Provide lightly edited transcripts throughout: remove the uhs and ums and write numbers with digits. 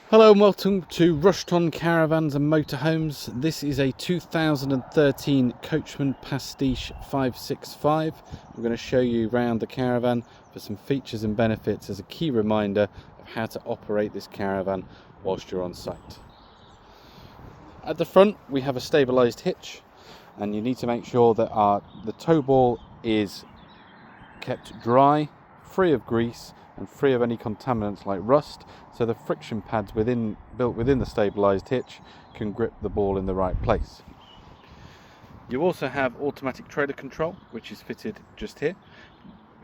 Hello and welcome to Rushton Caravans and Motorhomes. This is a 2013 Coachman Pastiche 565. I'm going to show you around the caravan for some features and benefits as a key reminder of how to operate this caravan whilst you're on site. At the front we have a stabilised hitch, and you need to make sure that the tow ball is kept dry, free of grease and free of any contaminants like rust, so the friction pads built within the stabilised hitch can grip the ball in the right place. You also have automatic trailer control, which is fitted just here.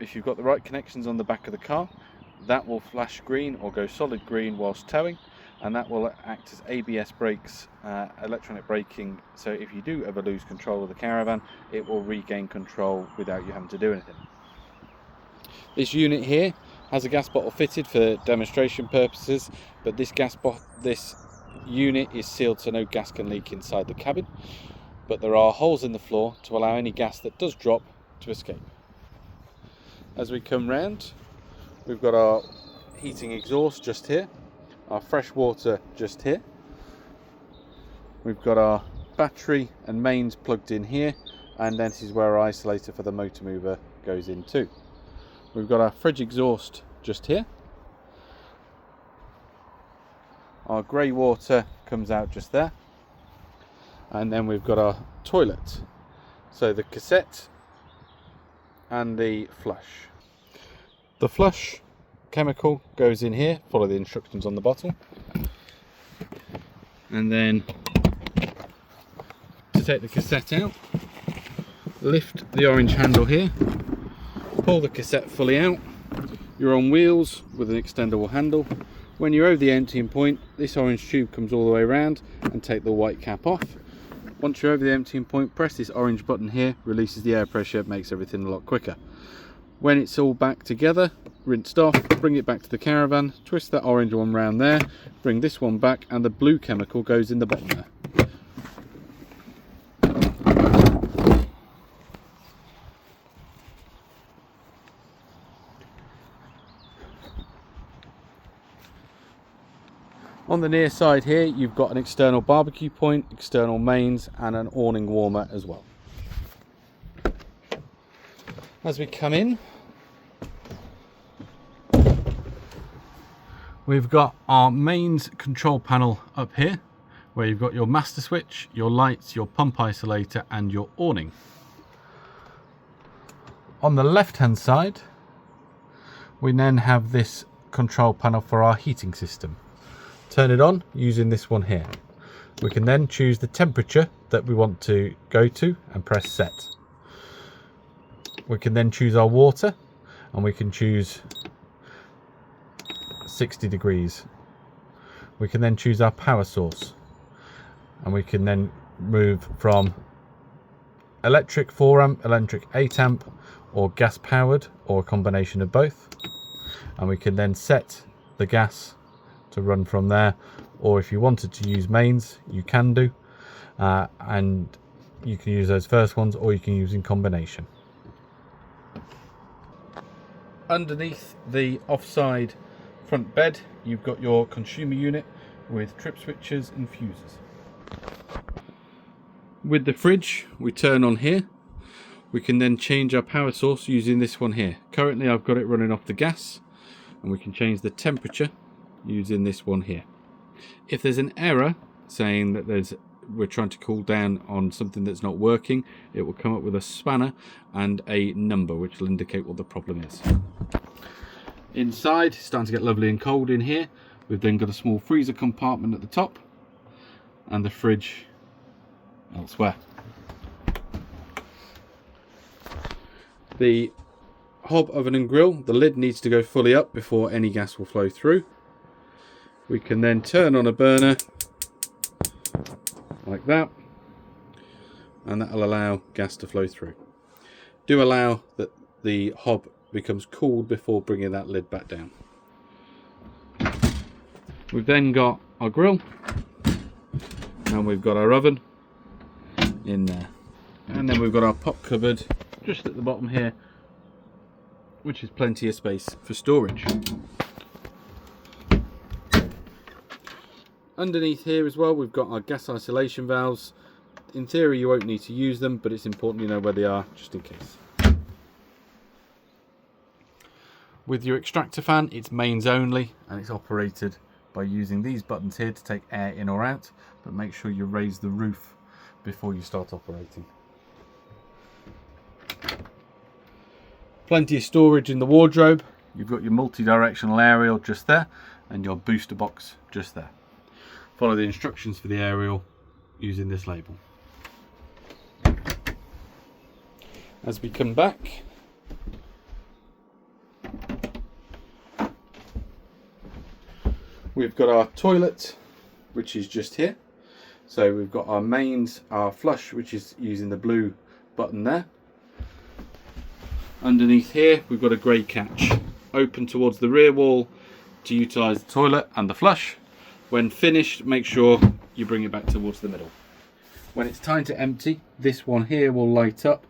If you've got the right connections on the back of the car, that will flash green or go solid green whilst towing, and that will act as ABS brakes, electronic braking, so if you do ever lose control of the caravan, it will regain control without you having to do anything. This unit here has a gas bottle fitted for demonstration purposes, but this unit is sealed so no gas can leak inside the cabin, but there are holes in the floor to allow any gas that does drop to escape. As we come round, we've got our heating exhaust just here, our fresh water just here, we've got our battery and mains plugged in here, and then this is where our isolator for the motor mover goes in too. We've got our fridge exhaust just here. Our grey water comes out just there. And then we've got our toilet. So the cassette and the flush. The flush chemical goes in here, follow the instructions on the bottle. And then to take the cassette out, lift the orange handle here. Pull the cassette fully out. You're on wheels with an extendable handle. When you're over the emptying point, this orange tube comes all the way around and take the white cap off. Once you're over the emptying point, press this orange button here, releases the air pressure, makes everything a lot quicker. When it's all back together, rinsed off, bring it back to the caravan, twist that orange one round there, bring this one back, and the blue chemical goes in the bottom there. On the near side here, you've got an external barbecue point, external mains, and an awning warmer as well. As we come in, we've got our mains control panel up here, where you've got your master switch, your lights, your pump isolator, and your awning. On the left-hand side, we then have this control panel for our heating system. Turn it on using this one here. We can then choose the temperature that we want to go to and press set. We can then choose our water, and we can choose 60 degrees. We can then choose our power source, and we can then move from electric 4 amp, electric 8 amp, or gas powered, or a combination of both. And we can then set the gas to run from there, or if you wanted to use mains, you can do, and you can use those first ones, or you can use in combination. Underneath the offside front bed, you've got your consumer unit with trip switches and fuses. With the fridge, we turn on here. We can then change our power source using this one here. Currently I've got it running off the gas, and we can change the temperature using this one here. If there's an error saying that we're trying to cool down on something that's not working, it will come up with a spanner and a number which will indicate what the problem is. Inside, it's starting to get lovely and cold in here. We've then got a small freezer compartment at the top and the fridge elsewhere. The hob oven and grill, the lid needs to go fully up before any gas will flow through. We can then turn on a burner like that, and that will allow gas to flow through. Do allow that the hob becomes cooled before bringing that lid back down. We've then got our grill, and we've got our oven in there, and then we've got our pot cupboard just at the bottom here, which is plenty of space for storage. Underneath here as well, we've got our gas isolation valves. In theory you won't need to use them, but it's important you know where they are just in case. With your extractor fan, it's mains only, and it's operated by using these buttons here to take air in or out, but make sure you raise the roof before you start operating. Plenty of storage in the wardrobe. You've got your multi-directional aerial just there and your booster box just there. Follow the instructions for the aerial using this label. As we come back, we've got our toilet, which is just here. So we've got our mains, our flush, which is using the blue button there. Underneath here, we've got a grey catch, open towards the rear wall to utilise the toilet and the flush. When finished, make sure you bring it back towards the middle. When it's time to empty, this one here will light up,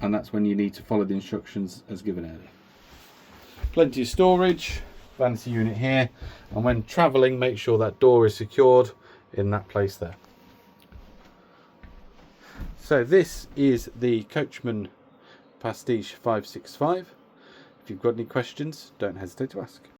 and that's when you need to follow the instructions as given earlier. Plenty of storage, vanity unit here, and when travelling, make sure that door is secured in that place there. So this is the Coachman Pastiche 565. If you've got any questions, don't hesitate to ask.